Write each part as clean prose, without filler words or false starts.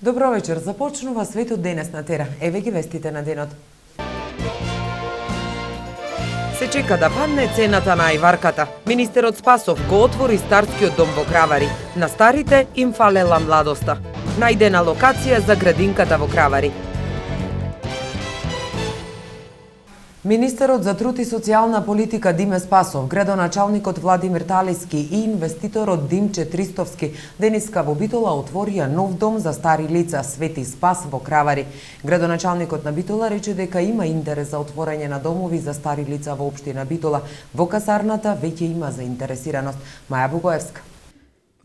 Добро вечер, започнува светот денес на Тера. Еве ги вестите на денот. Се чека да падне цената на ајварката. Министерот Спасов го отвори старскиот дом во Кравари. На старите им фалела младоста. Најдена локација за градинката во Кравари. Министерот за труд и социјална политика Диме Спасов, градоначалникот Владимир Талиски и инвеститорот Димче Тристовски денеска во Битола отворија нов дом за стари лица Свети Спас во Кравари. Градоначалникот на Битола рече дека има интерес за отворање на домови за стари лица во општина Битола. Во касарната веќе има заинтересираност. Маја Бугоевска.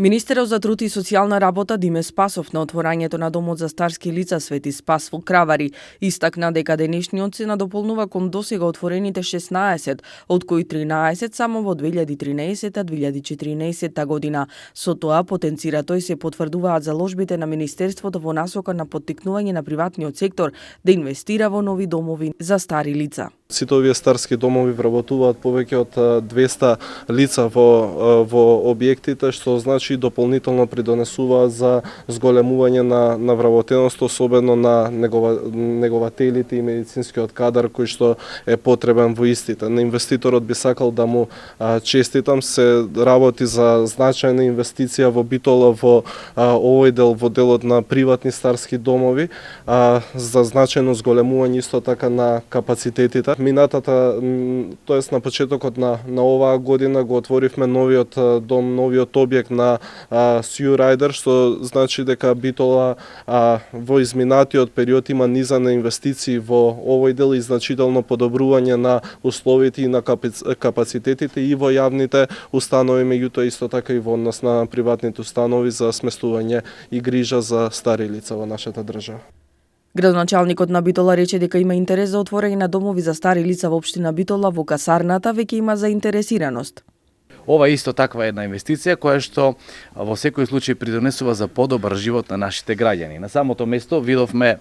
Министерот за труд и социјална работа Диме Спасов на отворањето на домот за старски лица Свети Спас во Кравари истакна дека денешниот се надополнува кон досега отворените 16, од кои 13 само во 2013-2014 година. Со тоа потенцира тој се потврдуваат заложбите на Министерството во насока на поттикнување на приватниот сектор да инвестира во нови домови за стари лица. Сите овие старски домови вработуваат повеќе од 200 лица во објектите, што значи дополнително придонесуваат за зголемување на вработеност, особено на негователите и медицинскиот кадар кој што е потребен во истите. На инвеститорот би сакал да му честитам, се работи за значајна инвестиција во Битола во овој дел, во делот на приватни старски домови, за значајно зголемување исто така на капацитетите. Минатата, тоест на почетокот на оваа година го отворивме новиот дом, новиот објект на Сју Рајдер, што значи дека Битола во изминатиот период има низа на инвестиции во овој дел и значително подобрување на условите и на капацитетите и во јавните установи, меѓутоа исто така и во однос на приватните установи за сместување и грижа за стари лица во нашата држава. Градоначалникот на Битола рече дека има интерес за отворање на домови за стари лица во општина Битола, во касарната веќе има заинтересираност. Ова е исто таква една инвестиција која што во секој случај придонесува за подобар живот на нашите граѓани. На самото место видовме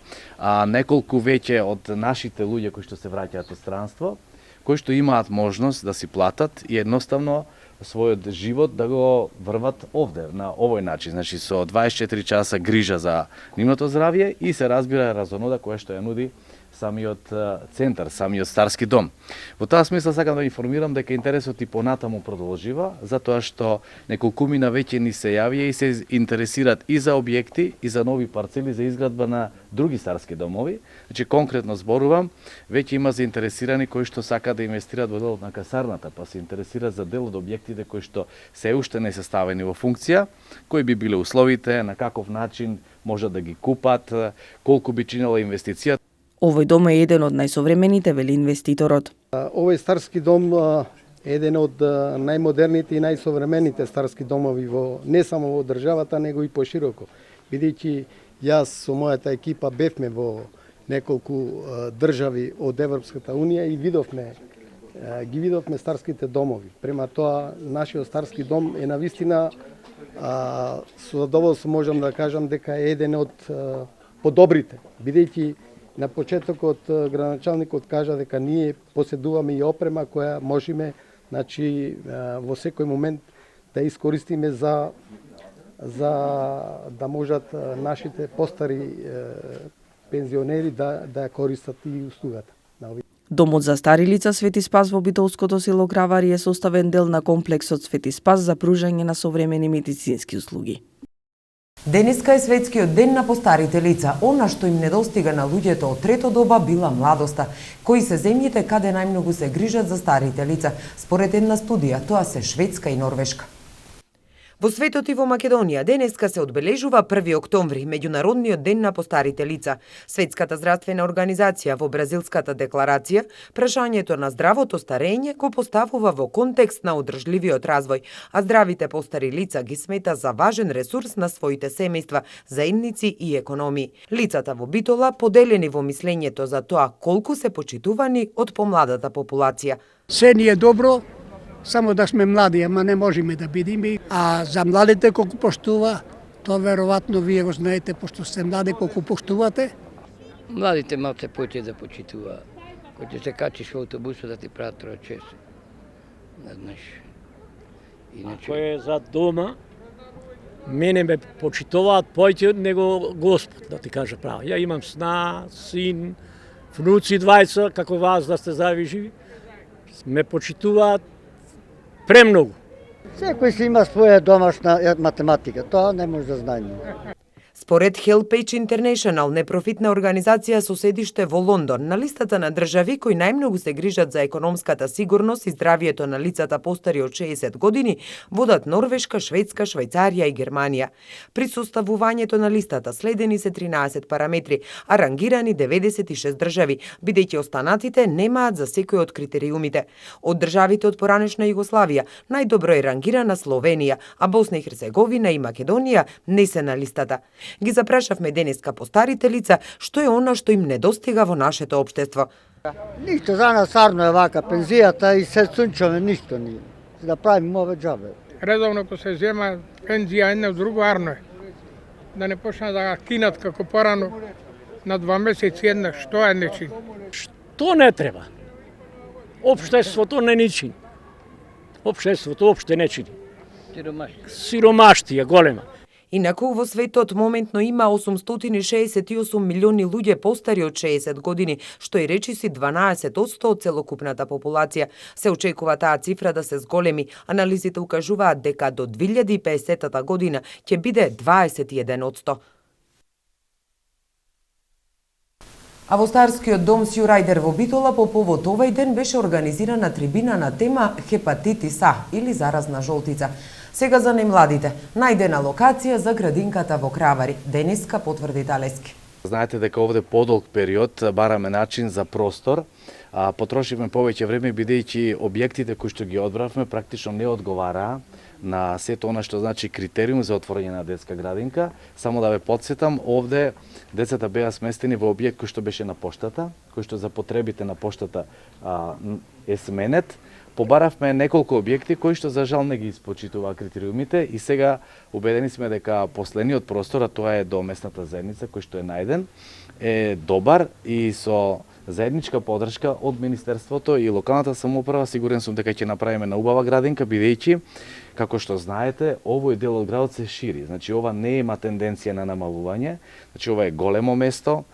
неколку веќе од нашите луѓе кои што се враќаат од странство, кои што имаат можност да си платат и едноставно својот живот да го врват овде, на овој начин. Значи со 24 часа грижа за нивното здравје и се разбира разонода која што ја нуди самиот центар, самиот старски дом. Во таа смисла сакам да информирам дека интересот и понатаму продолжива, затоа што неколкумина веќе ни се јавија и се интересираат и за објекти, и за нови парцели за изградба на други старски домови. Значи конкретно зборувам, веќе има заинтересирани кои што сакаат да инвестираат во делот на касарната, па се интересираат за дел од објектите кои што се уште не се ставени во функција, кои би биле условите, на каков начин можат да ги купат, колку би чинела инвестиција. Овој дом е еден од најсовремените, вели инвеститорот. Овој старски дом е еден од најмодерните и најсовремените старски домови не само во државата, него и пошироко. Бидејќи јас со мојата екипа бевме во неколку држави од Европската унија и ги видовме старските домови. Према тоа, нашиот старски дом е навистина, со задоволство можам да кажам дека е еден од подобрите, бидејќи на почетокот градоначалникот кажа дека ние поседуваме и опрема која можеме, значи, во секој момент да искористиме за да можат нашите постари пензионери да ја користат и услугата. Домот за стари лица Свети Спас во битолското село Кравари е составен дел на комплексот Свети Спас за пружање на современи медицински услуги. Денеска е светскиот ден на постарите лица. Она што им недостига на луѓето од трето доба била младоста. Кои се земјите каде најмногу се грижат за старите лица? Според една студија, тоа се Шведска и Норвешка. Во светот и во Македонија денеска се одбележува 1 октомври, меѓународниот ден на постарите лица. Светската здравствена организација во Бразилската декларација прашањето на здравото старење го поставува во контекст на одржливиот развој, а здравите постари лица ги смета за важен ресурс на своите семејства, заедници и економии. Лицата во Битола поделени во мислењето за тоа колку се почитувани од помладата популација. Се ни е добро, само да сме млади, ама не можеме да бидеме. А за младите колку поштува, тоа веројатно вие го знаете, пошто сте млади, колку поштувате. Младите малце поќе да почитуваат. Кој ќе се качиш во автобусот да ти прават троја чеса. Не знаеш. Иначе... Кој е за дома, Мене ме почитуваат повеќе него Господ, да ти кажа право. Ја имам сна, син, внуци двајца, како вас да сте здрави и живи. Ме почитуваат премногу. Секој си има своја домашна математика, тоа не може да знае. Според Helpage International, непрофитна организација со седиште во Лондон, на листата на држави кои најмногу се грижат за економската сигурност и здравието на лицата постари од 60 години, водат Норвешка, Шведска, Швајцарија и Германија. При составувањето на листата следени се 13 параметри, а рангирани 96 држави, бидејќи останатите немаат за секој од критериумите. Од државите од поранешна Југославија, најдобро е рангирана Словенија, а Босна и Херцеговина и Македонија не се на листата. Ги запрашавме денеска постарите лица што е она што им недостига во нашето општество. Ништо за нас арно е вака, пензијата и се сунчаме ништо ни. Да правиме ове џабе. Редовно ко се зема пензија едно друго арно е. Да не почнат да кинат како порано на 2 месеци една, што е нечин. Што не треба? Општеството не ни чини. Општеството опште не чини. Сиромаштија голема. Инаку во светот моментно има 868 милиони луѓе постари од 60 години, што и речиси 12% од целокупната популација. Се очекува таа цифра да се зголеми. Анализите укажуваат дека до 2050 година ќе биде 21%. А во Старскиот дом Сјурајдер во Битола по повод овој ден беше организирана трибина на тема хепатитис А или заразна жолтица. Сега за најмладите, најдена локација за градинката во Кравари. Денеска потврди Талески. Знаете дека овде подолг период бараме начин за простор, потрошивме повеќе време бидејќи објектите кои што ги одбравме практично не одговараа на сето она што значи критериум за отворање на детска градинка. Само да ве потсетам, овде децата беа сместени во објект кој што беше на поштата, кој што за потребите на поштата е сменет. Побаравме неколку објекти кои што за жал не ги испочитуваа критериумите и сега убедени сме дека последниот простор, а тоа е до местната заедница кој што е најден, е добар и со заедничка подршка од Министерството и локалната самоуправа сигурен сум дека ќе направиме на убава градинка, бидејќи како што знаете, овој дел од градот се шири. Значи ова не има тенденција на намалување. Значи ова е големо место,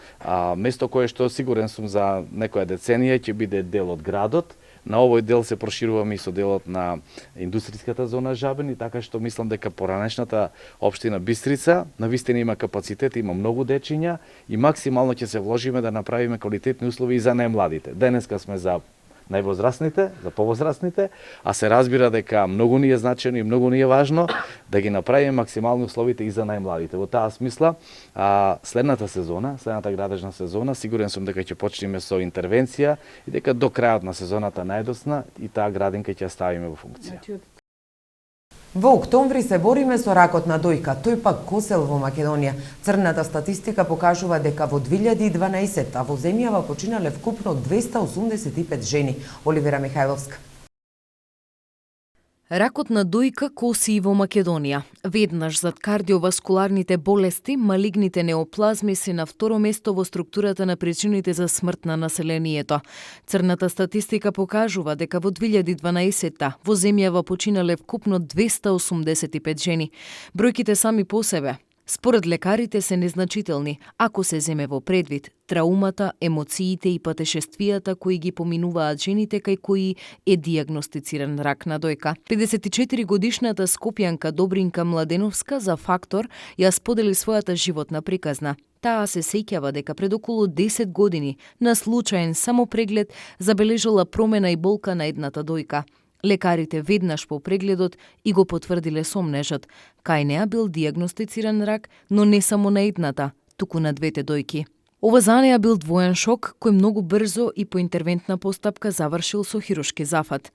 место кое што сигурен сум за некоја деценија ќе биде дел од градот. На овој дел се прошируваме и со делот на индустријската зона Жабен и така што мислам дека поранешната општина Бистрица навистина има капацитет, има многу дечиња и максимално ќе се вложиме да направиме квалитетни услови и за најмладите. Денеска сме за највозрастните, за повозрастните, а се разбира дека многу ни е значено и многу ни е важно да ги направиме максимални условите и за најмладите. Во таа смисла, следната градежна сезона, сигурен сум дека ќе почнеме со интервенција и дека до крајот на сезоната најдосна и таа градинка ќе ставиме во функција. Во октомври се бориме со ракот на дојка, тој пак косел во Македонија. Црната статистика покажува дека во 2012 во земјава починале вкупно 285 жени. Оливера Михајловска. Ракот на дојка коси и во Македонија. Веднаш зад кардиоваскуларните болести, малигните неоплазми се на второ место во структурата на причините за смрт на населението. Црната статистика покажува дека во 2012 во земјава починале вкупно 285 жени. Бројките сами по себе според лекарите се незначителни, ако се земе во предвид траумата, емоциите и патешествијата кои ги поминуваат жените кај кои е дијагностициран рак на дојка. 54 годишната скопјанка Добринка Младеновска за Фактор ја сподели својата животна приказна. Таа се сеќава дека пред околу 10 години на случаен самопреглед забележала промена и болка на едната дојка. Лекарите веднаш по прегледот и го потврдиле сомнежот. Кај неа бил дијагностициран рак, но не само на едната, туку на двете дојки. Ова за неа бил двоен шок, кој многу брзо и по интервентна постапка завршил со хирушки зафат.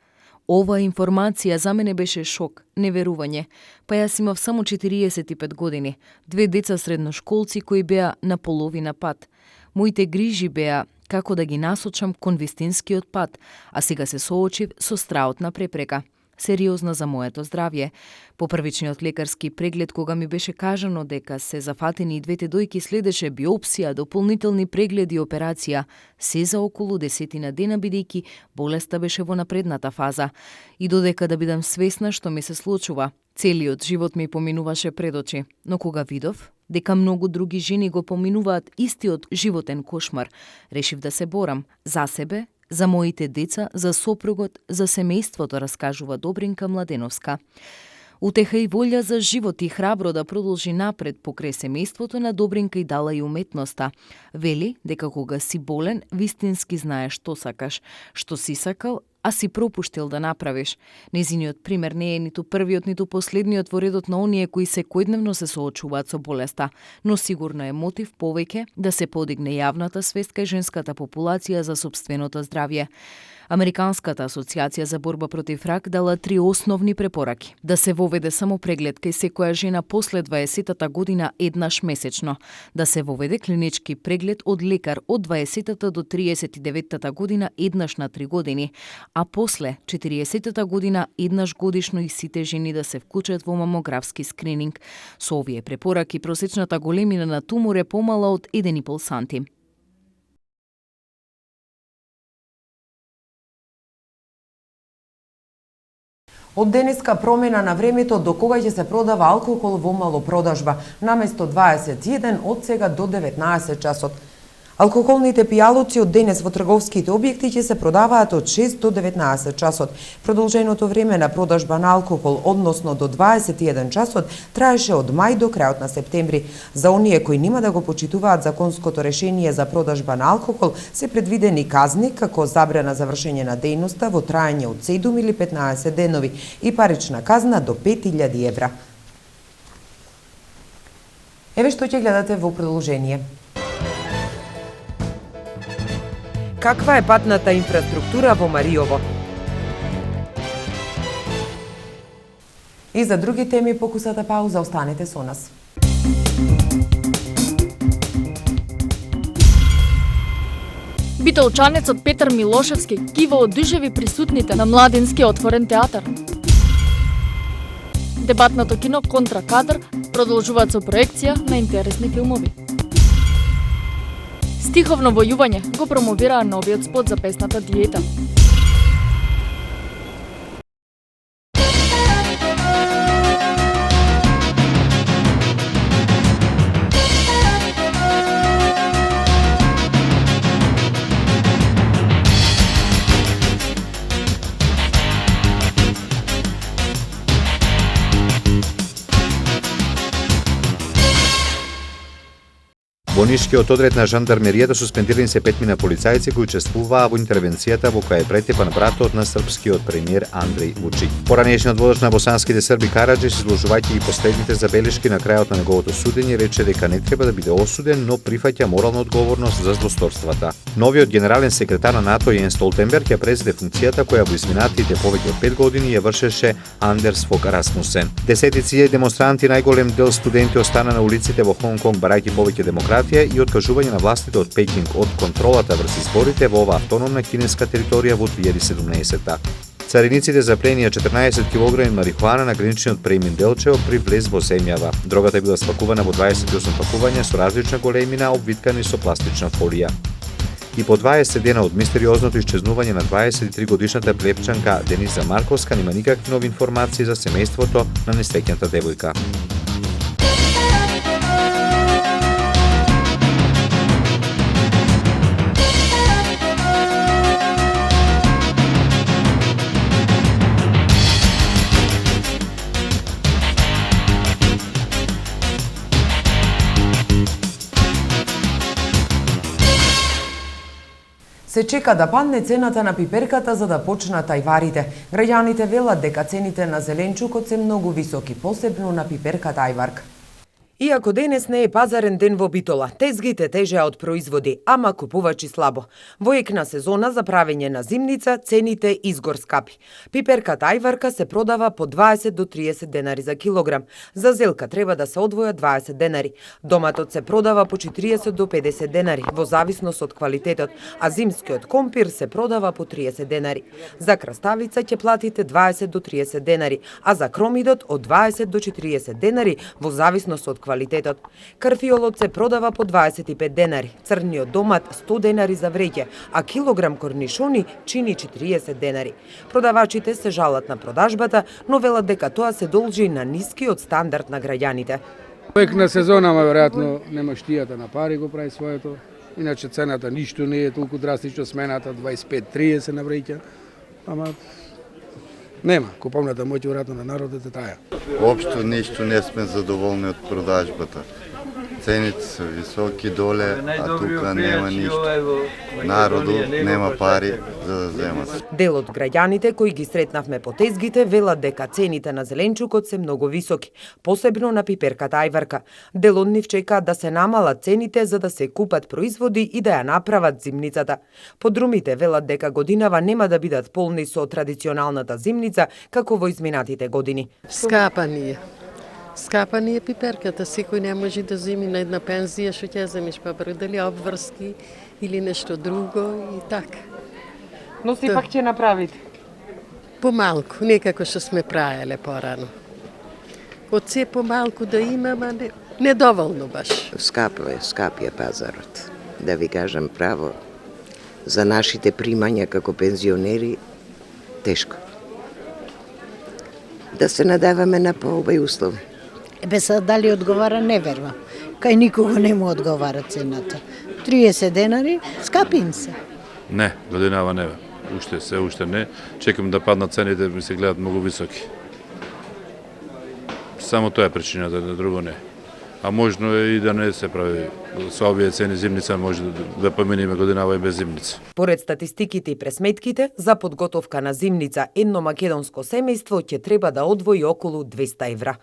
Ова информација за мене беше шок, неверување, па јас имав само 45 години, две деца средношколци кои беа на половина пат. Моите грижи беа како да ги насочам кон вистинскиот пат, а сега се соочив со страотна препрека. сериозна за моето здравје. По првичниот лекарски преглед, кога ми беше кажано дека се зафатени и двете дојки, следеше биопсија, дополнителни прегледи и операција, се за околу 10 дена, бидејќи болеста беше во напредната фаза. И додека да бидам свесна што ми се случува, целиот живот ми поминуваше пред очи. Но кога видов дека многу други жени го поминуваат истиот животен кошмар, решив да се борам за себе, за моите деца, за сопругот, за семејството, раскажува Добринка Младеновска. Утеха и волја за живот и храбро да продолжи напред покрај семејството на Добринка и дала и уметноста. Вели дека кога си болен, вистински знаеш што сакаш, што си сакал, а си пропуштил да направиш. Незиниот пример не е ниту првиот, ниту последниот во редот на оние кои секојдневно се соочуваат со болеста, но сигурно е мотив повеќе да се подигне јавната свест кај женската популација за сопственото здравје. Американската асоциација за борба против рак дала 3 основни препораки. Да се воведе само преглед кај секоја жена после 20-та година еднаш месечно. Да се воведе клинички преглед од лекар од 20-та до 39-та година еднаш на 3 години, а после 40-та година еднаш годишно и сите жени да се вклучат во мамографски скрининг. Со овие препораки просечната големина на тумор е помала од 1,5 сантим. Од денеска промена на времето до кога ќе се продава алкохол во малопродажба, наместо 21 од сега до 19 часот. Алкохолните пијалоци од денес во трговските објекти ќе се продаваат од 6 до 19 часот. Продолженото време на продажба на алкохол, односно до 21 часот, траеше од мај до крајот на септември. За оние кои нема да го почитуваат законското решение за продажба на алкохол, се предвидени казни како забрана за вршење на дејноста во траење од 7 или 15 денови и парична казна до 5000 евра. Еве што ќе гледате во продолжение. Каква е патната инфраструктура во Мариово? И за други теми по кусата пауза, останете со нас. Битолчанецот Петар Милошевски кива одушеви присутните на Младински отворен театар. Дебатното кино Контра кадар продолжуваат со проекција на интересни филмови. Стиховно војување го промовираа новиот спот за песната Диета. Во Нишкиот одред на жандармеријата суспендирани се 5 полицајци кои учествуваа во интервенцијата во која е претепан братот на српскиот премиер Андреј Вучич. Поранешниот водач на босанските срби Караджич, изложувајќи ги последните забелешки на крајот на неговото судење, рече дека не треба да биде осуден, но прифаќа морална одговорност за злосторствата. Новиот генерален секретар на НАТО Јен Столтенберг ја презеде функцијата која во изминатите повеќе од 5 години ја вршеше Андерс Фог Расмусен. Десетици демонстранти, најголем дел студенти, остана на улиците во Хонг Конг барајќи повеќе демократија и откажување на властите од Пекинг од контролата врз изборите во оваа автономна кинеска територија во 2017-та. Цариниците запленија 14 кг марихуана на граничниот преимен Делчево при влез во земјава. Дрогата била спакувана во 28 пакувања со различна големина, обвиткани со пластична фолија. И по 20 дена од мистериозното исчезнување на 23 годишната плепчанка Дениза Марковска нема никакви нови информации за семејството на несреќната девојка. Се чека да падне цената на пиперката за да почнат ајварите. Граѓаните велат дека цените на зеленчукот се многу високи, посебно на пиперката ајварка. Иако денес не е пазарен ден во Битола, тезгите тежеа од производи, ама купувачи слабо. Во екна сезона за правење на зимница, цените изгор скапи. Пиперката ајварка се продава по 20 до 30 денари за килограм. За зелка треба да се одвојат 20 денари. Доматот се продава по 40 до 50 денари, во зависност од квалитетот, а зимскиот компир се продава по 30 денари. За краставица ќе платите 20 до 30 денари, а за кромидот од 20 до 40 денари, во зависност од квалитетот. Карфиолот се продава по 25 денари, црниот домат 100 денари за вреќе, а килограм корнишони чини 40 денари. Продавачите се жалат на продажбата, но велат дека тоа се должи на нискиот стандард на граѓаните. Век на сезона, веројатно, немаштијата на пари го прави своето. Иначе цената ништо не е толку драстично смената, 25-30 на вреќа. Ама нема, куповната моќ веројатно на народот е таа. Општо ништо не сме задоволни од продажбата. Цените се високи доле, а тука нема ништо. Народот нема пари за да земат. Дел од граѓаните кои ги сретнавме по тезгите велат дека цените на зеленчукот се многу високи, посебно на пиперката ајварка. Дел од нив чекаат да се намалат цените за да се купат производи и да ја направат зимницата. Подрумите велат дека годинава нема да бидат полни со традиционалната зимница како во изминатите години. Скапа ни е. Скапа ни е пиперката, секој не може да земи на една пензија, што ќе земиш, па дали обврски или нешто друго и така. Но сепак ќе направите? Помалку, некако што сме правеле порано. Од се помалку да имаме, недоволно баш. Скапи е пазарот. Да ви кажам право, за нашите примања како пензионери, тешко. Да се надаваме на поубави услови. Сега дали одговара, не верувам. Кај никого не му одговара цената. 30 денари, скапи им се. Не, годинава не. Уште не. Чекам да паднат цените, ми се гледат многу високи. Само тоа е причината, да друго не. А можно е и да не се прави со овие цени зимница, може да поминиме годинава и без зимница. Поред статистиките и пресметките, за подготовка на зимница едно македонско семејство ќе треба да одвои околу 200 евра.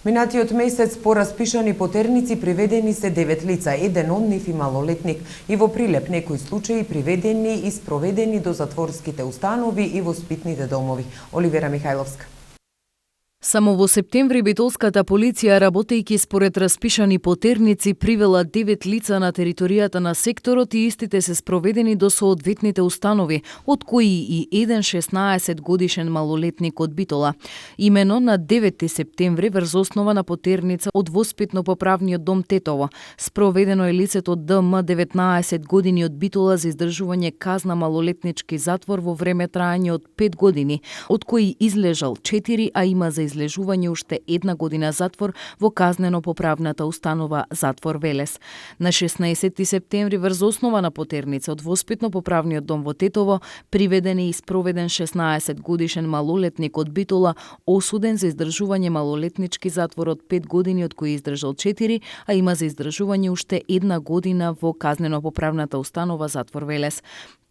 Минатиот месец по распишани потерници приведени се 9 лица, еден од нив и малолетник, и во Прилеп некои случаи приведени и спроведени до затворските установи и во спитните домови. Оливера Михајловска. Само во септември битолската полиција, работејќи според распишани потерници, привела 9 лица на територијата на секторот и истите се спроведени до соодветните установи, од кои и еден 16 годишен малолетник од Битола. Имено на 9 септември врз основа на потерница од Воспитно-поправниот дом Тетово, спроведено е лицето ДМ 19 години од Битола за издржување казна малолетнички затвор во време трајање од 5 години, од кои излежал 4, а има за излежување уште 1 година затвор во казнено-поправната установа Затвор Велес. На 16 септември врз основа на потерница од Воспитно-поправниот дом во Тетово приведен и испроведен 16 годишен малолетник од Битола, осуден за издржување малолетнички затвор од 5 години, од кои издржал 4, а има за издржување уште 1 година во казнено-поправната установа Затвор Велес.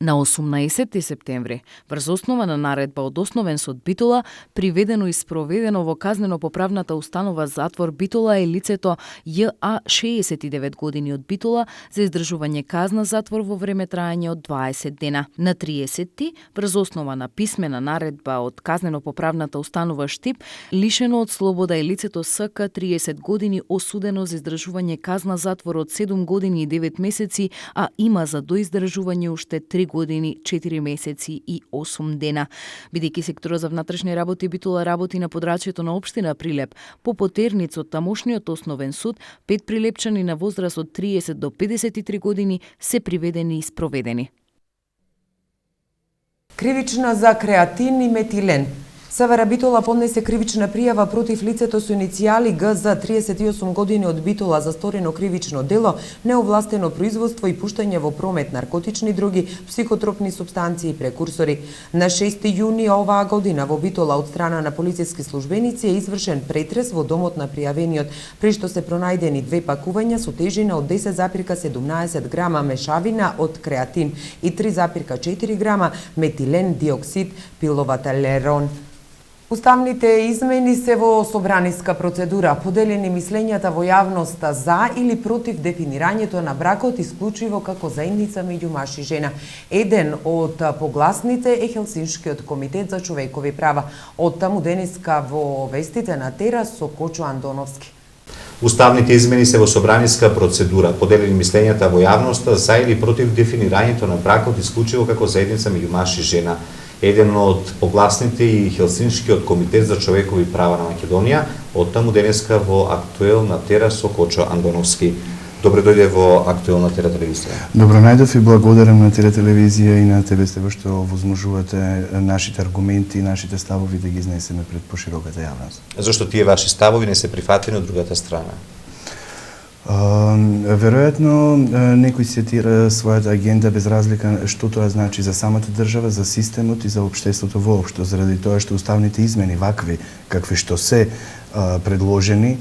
На 18 септември, врз основа на наредба од Основен суд Битола, приведено и спроведено во казнено-поправната установа Затвор Битола е лицето J.A. 69 години од Битола за издржување казна затвор во време трајање од 20 дена. На 30 врз основа на писмена наредба од казнено-поправната установа Штип, лишено од слобода е лицето С.К. 30 години осудено за издржување казна затвор од 7 години и 9 месеци, а има за доиздржување уште 3 години, 4 месеци и 8 дена. Бидејќи секторот за внатрешни работи Битола работи на подрачјето на општина Прилеп, по потерница од тамошниот Основен суд, 5 прилепчани на возраст од 30 до 53 години се приведени и спроведени. Кривична за креатин и метилен. СВР Битола поднесе кривична пријава против лицето со иницијали Г за 38 години од Битола за сторено кривично дело, неовластено производство и пуштање во промет наркотични дроги, психотропни супстанции и прекурсори. На 6 јуни оваа година во Битола од страна на полициски службеници е извршен претрес во домот на пријавениот, при што се пронајдени 2 пакувања со тежина од 10,17 грама мешавина од креатин и 3,4 грама метилен диоксид пилователерон. Уставните измени се во собраниска процедура. Поделени мислењата во јавноста за или против дефинирањето на бракот исклучиво како заедница меѓу маж и жена. Еден од погласните е Хелсиншкиот комитет за човекови права. Од таму денеска во вестите на Тера со Кочо Андоновски. Уставните измени се во собраниска процедура. Поделени мислењата во јавноста за или против дефинирањето на бракот исклучиво како заедница меѓу маж и жена. Еден од погласните и Хелсиншкиот комитет за човекови права на Македонија, од таму денеска во Актуел на Тера со Кочо Андоновски. Добре дојде во Актуел на Тера телевизија. Добро најдов и благодарам на Тера телевизија и на тебе Стево што возможувате нашите аргументи и нашите ставови да ги изнесеме пред пошироката јавност. Зошто тие ваши ставови не се прифатени од другата страна? Веројатно некој сетира својата агенда без разлика што тоа значи за самата држава, за системот и за општеството воопшто, заради тоа што уставните измени вакви какви што се предложени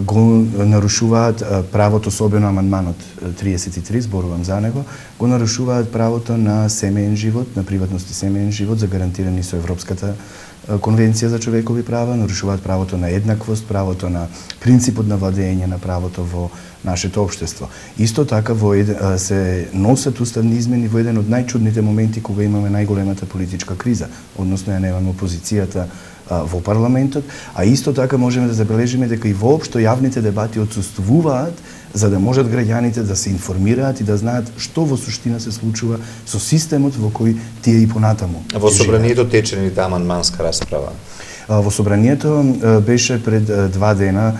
го нарушуваат правото, особено амандманот 33, зборувам за него, го нарушуваат правото на семеен живот, на приватност и семеен живот, загарантирани со Европската Конвенција за човекови права, нарушуваат правото на еднаквост, правото на принципот на владење на правото во нашето општество. Исто така се носат уставни измени во еден од најчудните моменти кога имаме најголемата политичка криза, односно ја немаме опозицијата во парламентот, а исто така можеме да забележиме дека и воопшто јавните дебати отсуствуваат за да можат граѓаните да се информираат и да знаат што во суштина се случува со системот во кој тие и понатаму. Во собранието тече ли таа амандманска расправа? Во собранието беше пред 2 дена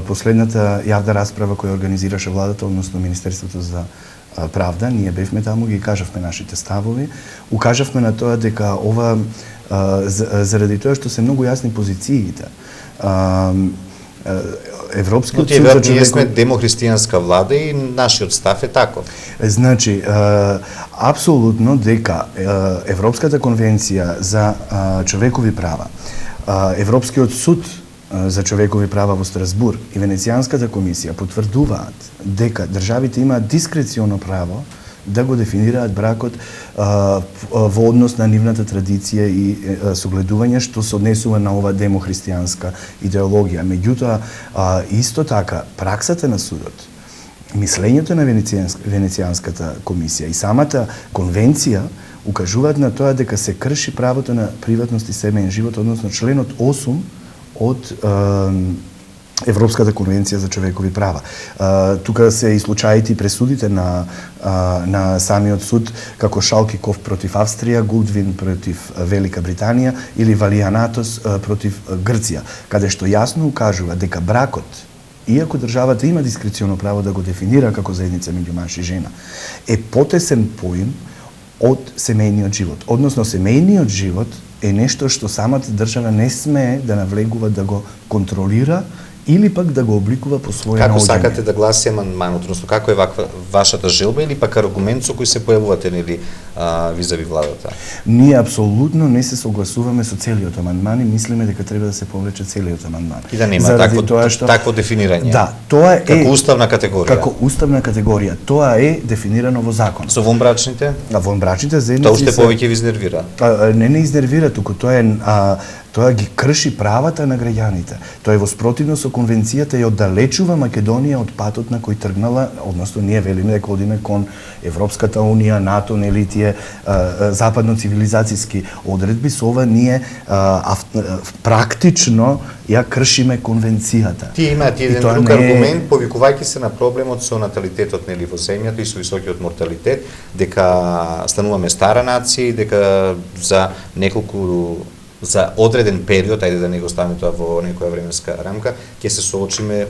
последната јавна расправа која организираше владата, односно Министерството за правда. Ние бевме таму, ги кажавме нашите ставови, укажавме на тоа дека ова заради тоа што се многу јасни позициите. Европскиот суд за ние сме демохристијанска влада и нашиот став е таков. Значи, апсолутно дека Европската конвенција за човекови права, Европскиот суд за човекови права во Страсбур и Венецијанската комисија потврдуваат дека државите имаат дискреционо право да го дефинираат бракот во однос на нивната традиција и согледување што се однесува на ова демохристијанска идеологија. Меѓутоа, исто така, праксата на судот, мислењето на Венецијанската комисија и самата конвенција укажуваат на тоа дека се крши правото на приватност и семеен живот, односно членот 8 од Европската конвенција за човекови права. Тука се и случаите и пресудите на самиот суд, како Шалкиков против Австрија, Гулдвин против Велика Британија или Валијанатос против Грција, каде што јасно укажува дека бракот, иако државата има дискреционо право да го дефинира како заедница меѓу маж и жена, е потесен поим од семејниот живот. Односно, семејниот живот е нешто што самата држава не смее да навлегува да го контролира или пак да го обликува по своје наоѓање. Како сакате да гласи амандманот, односно како е вашата желба или пак аргумент со кој се појавувате нели визави владата? Ние апсолутно не се согласуваме со целиот амандман и мислиме дека треба да се повлече целиот амандман. И да нема такво дефинирање. Да, тоа е како уставна категорија. Како уставна категорија. Тоа е дефинирано во закон. Со вонбрачните? Вонбрачните заедници. Тоа уште повеќе ви изнервира. Не изнервира, туку тоа ги крши правата на граѓаните. Тоа е во спротивно со конвенцијата и оддалечува Македонија од патот на кој тргнала, односно ние велиме дека одиме кон Европската унија, НАТО, нели тие западно-цивилизацијски одредби, со ова ние практично ја кршиме конвенцијата. Тие имаат еден друг аргумент, повикувајќи се на проблемот со наталитетот нели во земјата и со високиот морталитет, дека стануваме стара нација и дека за одреден период, ајде да не го ставиме тоа во некоја временска рамка, ќе се соочиме.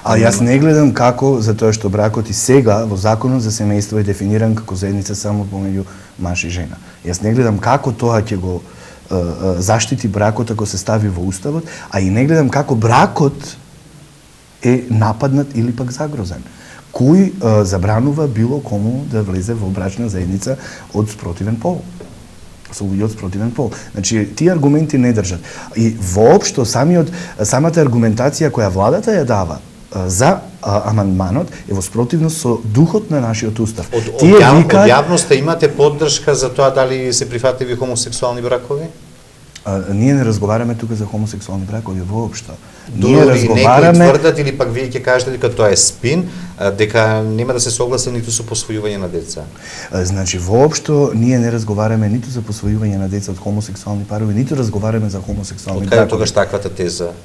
А јас не гледам како, затоа што бракот и сега во законот за семејство е дефиниран како заедница само помеѓу маж и жена. Јас не гледам како тоа ќе го заштити бракот ако се стави во уставот, а и не гледам како бракот е нападнат или пак загрозен. Кој забранува било кому да влезе во брачна заедница од спротивен пол? Со луѓе од спротивен пол. Значи, тие аргументи не држат. И воопшто самата аргументација која владата ја дава за амандманот е во спротивност со духот на нашиот устав. Од јавноста имате поддршка за тоа дали се прифатливи хомосексуални бракови? Ние не разговараме тука за хомосексуални бракови воопшто. Ние разговараме... Некои тврдат или пак вие ќе кажете дека тоа е спин, дека нема да се согласат ниту со посвојување на деца. Значи, воопшто ние не разговараме ниту за посвојување на деца од хомосексуални парови, ниту разговараме за хомосексуални бракови. Откаде тогаш таквата теза?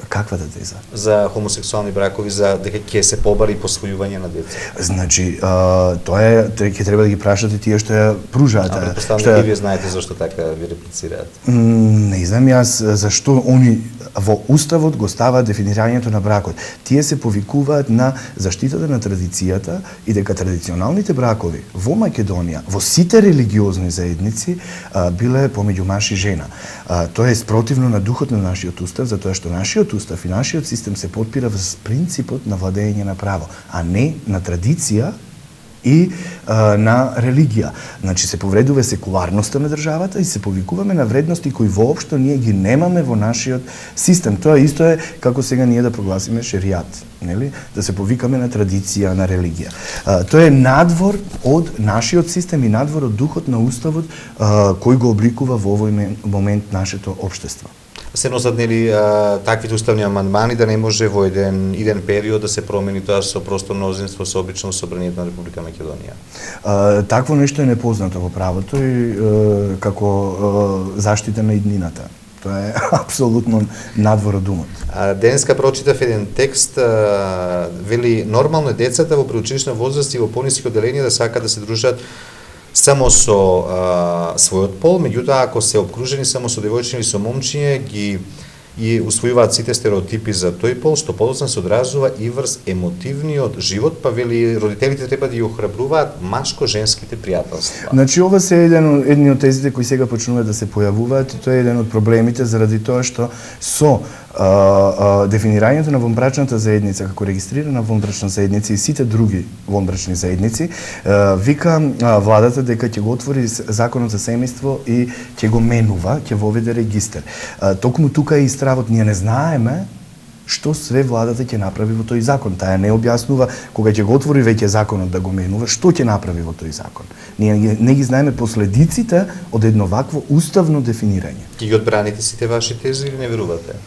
Каквата теза? За хомосексуални бракови, за дека ќе се побари посвојување на деца. Значи, тоа е, ќе треба да ги прашате тие што ја пружаат. Претпоставувам и вие знаете зашто така ви реплицираат. Не знам јас зашто они во уставот го ставаат дефинирањето на бракот. Тие се повикуваат на заштитата на традицијата и дека традиционалните бракови во Македонија, во сите религиозни заедници биле помеѓу маж и жена. Тоа е спротивно на духот на нашиот устав, затоа што нашиот устав и нашиот систем се потпира врз принципот на владење на право, а не на традиција и на религија. Значи се повредува секуларноста на државата и се повикуваме на вредности кои воопшто ние ги немаме во нашиот систем. Тоа исто е како сега ние да прогласиме шеријат, нели? Да се повикаме на традиција, на религија. Тоа е надвор од нашиот систем и надвор од духот на уставот кој го обликува во овој момент нашето општество. Се носат нели таквите уставни амандмани да не може во еден период да се промени тоа со просто мнозинство со обично собранието на Република Македонија. Такво нешто е непознато во правото и како заштита на иднината. Тоа е апсолутно надвор од умот. Денеска прочитав еден текст, вели нормално е децата во преучилишна возраст и во пониски оделенија да сакаат да се дружат само со својот пол, меѓутоа ако се обкружени само со девојчиња или со момчиња и усвојуваат сите стереотипи за тој пол, што подоцна се одразува и врз емотивниот живот, па вели родителите треба да ја охрабруваат машко-женските пријателства. Значи ова се едни од тезите кои сега почнуваат да се појавуваат и тоа е еден од проблемите заради тоа што со дефинирањето на вонбрачната заедница како регистрирана вонбрачна заедница и сите други вонбрачни заедници, вика владата дека ќе го отвори законот за семејство и ќе го менува, ќе воведе регистер. Токму тука е и стравот, ние не знаеме што све владата ќе направи во тој закон. Таа не објаснува кога ќе го отвори веќе законот да го менува, што ќе направи во тој закон. Ние не ги знаеме последиците од едно вакво уставно дефинирање. Ќе ги одбраните сите ваши тези или не верувате?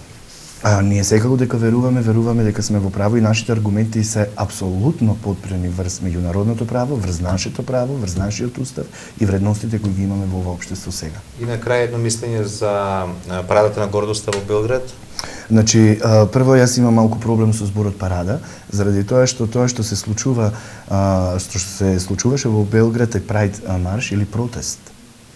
Ние секако дека веруваме дека сме во право и нашите аргументи се апсолутно подпрени врз меѓународното право, врз нашето право, врз нашиот устав и вредностите кои ги имаме во ова општество сега. И на крај едно мислење за парадата на гордоста во Белград? Значи, прво јас имам малку проблем со зборот парада, заради тоа што се случуваше во Белград е Прайд марш или протест,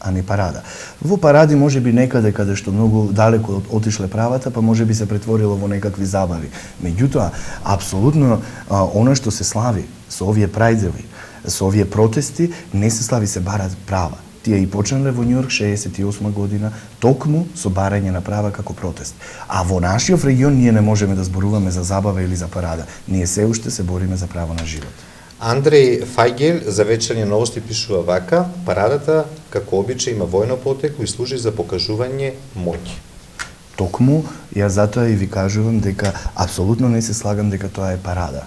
а не парада. Во паради може би некаде каде што многу далеко отишле правата, па може би се претворило во некакви забави. Меѓутоа, апсолутно она што се слави со овие прајдеви, со овие протести, не се слави, се барат права. Тие и почнале во Њујорк 68 година, токму со барање на права како протест. А во нашиот регион ние не можеме да зборуваме за забава или за парада. Ние се уште се бориме за право на живот. Андреј Фајгел за Вечерни новости пишува вака: парадата, како обичај, има војно потекло и служи за покажување моќ. Токму, ја затоа и ви кажувам дека апсолутно не се слагам дека тоа е парада.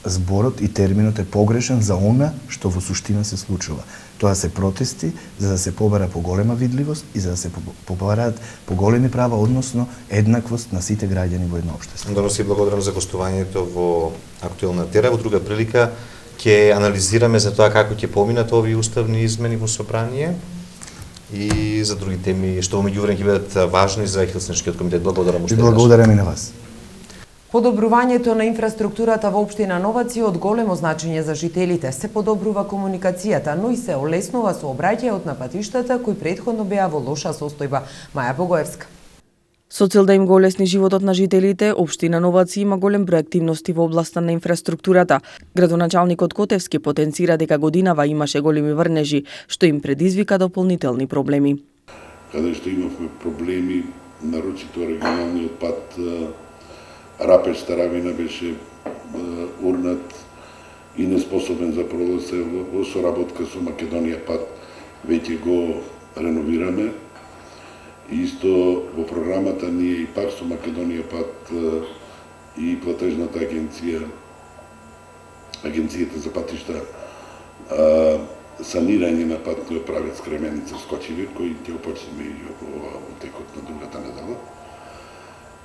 Зборот и терминот е погрешен за она што во суштина се случува. Тоа се протести за да се побара поголема видливост и за да се побараат поголеми права, односно еднаквост на сите граѓани во едно општество. Добро, си благодарам за гостувањето во Актуелна тера. Во друга прилика ќе анализираме за тоа како ќе поминат овие уставни измени во собрание и за други теми што во меѓувреме ќе бидат важни за Хелсиншкиот комитет. Благодарам уште. Благодарам и на вас. Подобрувањето на инфраструктурата во општина Новаци е од големо значење за жителите. Се подобрува комуникацијата, но и се олеснува сообраќајот на патиштата кои претходно беа во лоша состојба. Маја Богоевска. Со цел да им го олесни животот на жителите, општина Новаци има голем број активности во областа на инфраструктурата. Градоначалникот Котевски потенцира дека годинава имаше големи врнежи, што им предизвика дополнителни проблеми. Каде што имавме проблеми, нарочито регионалниот пат Рапеж Старавина беше урнат и неспособен за пролаз, во соработка со Македонија пат веќе го реновираме. Исто во програмата ние и пак со Македонија пат и платежната агенцијата за патишта санирање на патниот правец Кременица Скочевир, кој ќе опочнеме и во текот на другата недела.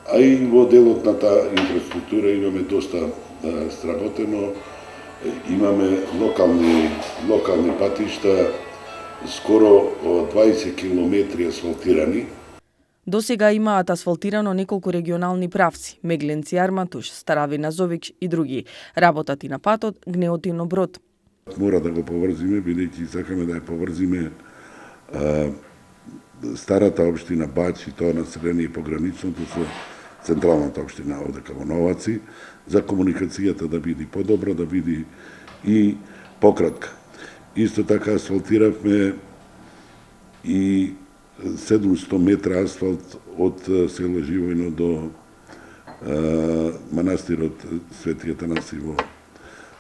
А и во делот на таа инфраструктура имаме доста сработено, имаме локални патишта, скоро 20 километри асфалтирани. До сега имаат асфалтирано неколку регионални правци: Мегленци Арматуш, Старавина Зович и други. Работат и на патот Гнеотино Брод. Мора да го поврзиме, бидејќи сакаме да ја поврзиме старата општина Бач и тоа население пограничното со централната општина овде кај Новаци, за комуникацијата да биде подобра, да биде и пократка. Исто така асфалтиравме и 700 метра асфалт од село Живојно до манастирот Свети Атанаси во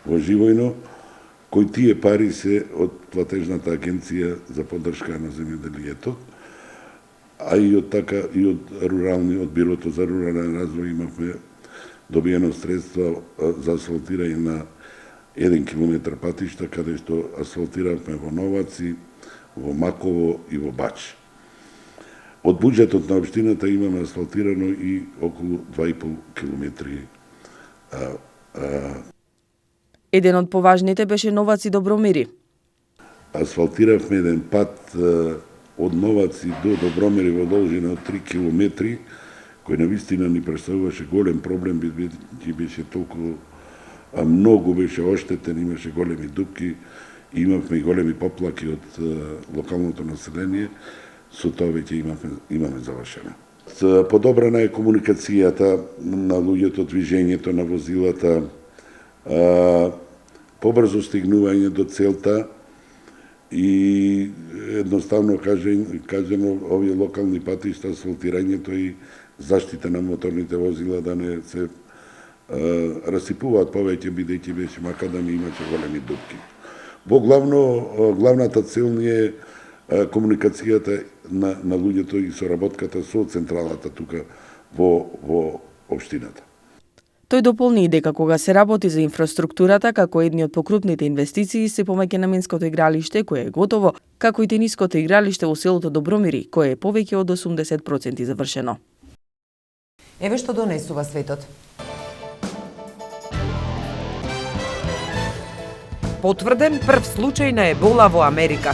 Живојно, кои тие пари се од платежната агенција за поддршка на земјоделието, а и од така и од Бирото за рурален развој имавме добиено средства за асфалтирање на 1 километар патишта, каде што асфалтиравме во Новаци, во Маково и во Бач. Од буџетот на општината имаме асфалтирано и околу 2,5 километри. Еден од поважните беше Новаци Добромири. Асфалтиравме еден пат од Новаци до Добромири во должина од 3 километри, кој навистина ни представуваше голем проблем, бидејќи беше толку многу беше оштетен, имаше големи дупки, имавме и големи поплаки од локалното население, со тоа веќе имаме завршено. Подобрана е комуникацијата на луѓето, движењето на возилата, побрзо стигнување до целта и едноставно кажено овие локални патишта, асфалтирањето и заштита на моторните возила да не се расипуваат повеќе, бидејќи беше макадам и имаше големи дупки. Во главната цел ни е комуникацијата на луѓето и соработката со централата тука во општината. Тој дополни и дека кога се работи за инфраструктурата, како едни од покрупните инвестиции се помеѓенаменското игралиште, кое е готово, како и тениското игралиште во селото Добромири, кое е повеќе од 80% завршено. Еве што донесува светот. Потврден прв случај на ебола во Америка.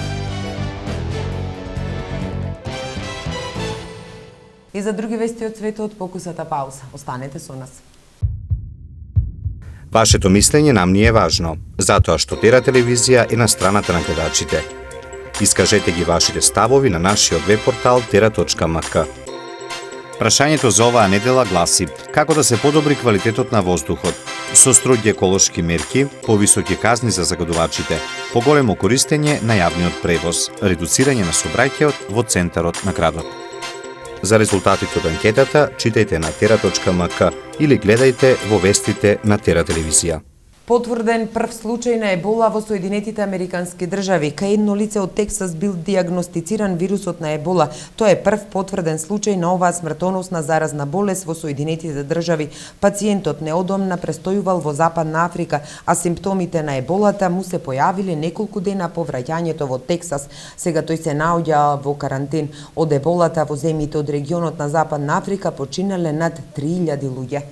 И за други вести од светот, покусата пауза. Останете со нас. Вашето мислење нам ни е важно, затоа што Тера телевизија е на страната на гледачите. Искажете ги вашите ставови на нашиот веб-портал tera.mk. Прашањето за оваа недела гласи: како да се подобри квалитетот на воздухот? Со строги еколошки мерки, повисоки казни за загадувачите, поголемо користење на јавниот превоз, редуцирање на сообраќајот во центарот на градот. За резултатите од анкетата читајте на tera.mk или гледајте во вестите на Тера телевизија. Потврден прв случај на ебола во Соединетите Американски држави. Кај едно лице од Тексас бил диагностициран вирусот на ебола. Тоа е прв потврден случај на оваа смртоносна заразна болест во Соединетите држави. Пациентот неодамна престојувал во Западна Африка, а симптомите на еболата му се појавиле неколку дена по враќањето во Тексас. Сега тој се наоѓа во карантин. Од еболата во земјите од регионот на Западна Африка починале над 3000 луѓе.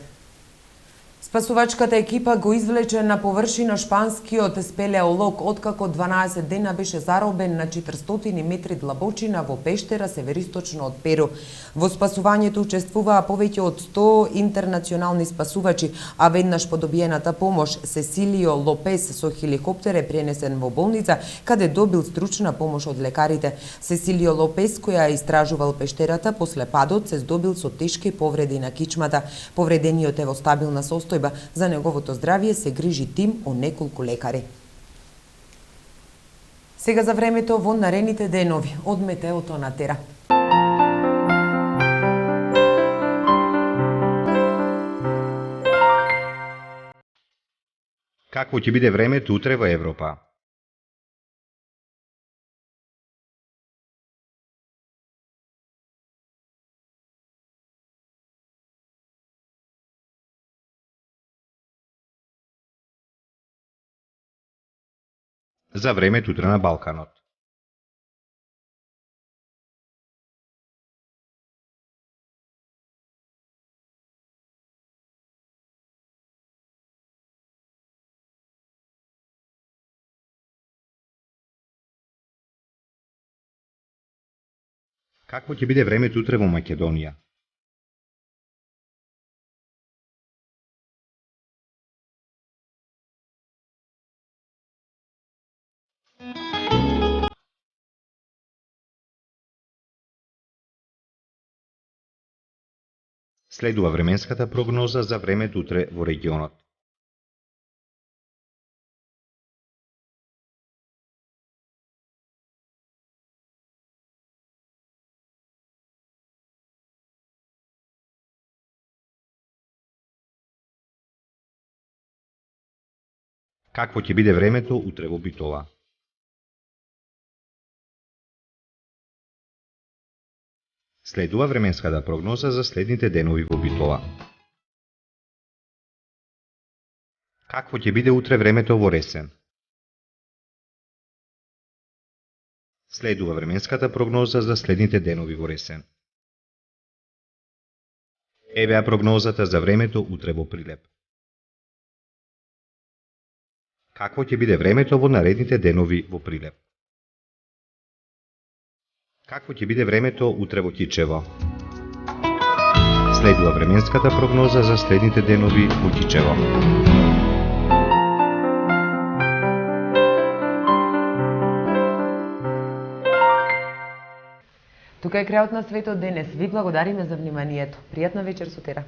Спасувачката екипа го извлече на површина шпанскиот спелеолог, откако 12 дена беше заробен на 400 метри длабочина во пештера северисточно од Перу. Во спасувањето учествуваа повеќе од 100 интернационални спасувачи, а веднаш по добиената помош Сесилио Лопес со хеликоптер е пренесен во болница, каде добил стручна помош од лекарите. Сесилио Лопес, која истражувал пештерата, после падот се здобил со тешки повреди на кичмата. Повредениот е во стабилна состојба. За неговото здравје се грижи тим од неколку лекари. Сега за времето во наредните денови од метеото на Тера. Какво ќе биде времето утре во Европа? за времето утре на Балканот. Какво ќе биде времето утре во Македонија? Следува временската прогноза за времето утре во регионот. Какво ќе биде времето утре во Битола? Следува временската прогноза за следните денови во Битола. Какво ќе биде утре времето во Ресен? Следува временската прогноза за следните денови во Ресен. Евеа прогнозата за времето утре во Прилеп. Какво ќе биде времето во наредните денови во Прилеп? Какво ќе биде времето утре во Тичево? Следува временската прогноза за следните денови во Тичево. Тука е крајот на светот денес. Ви благодариме за вниманието. Пријатна вечер сутера.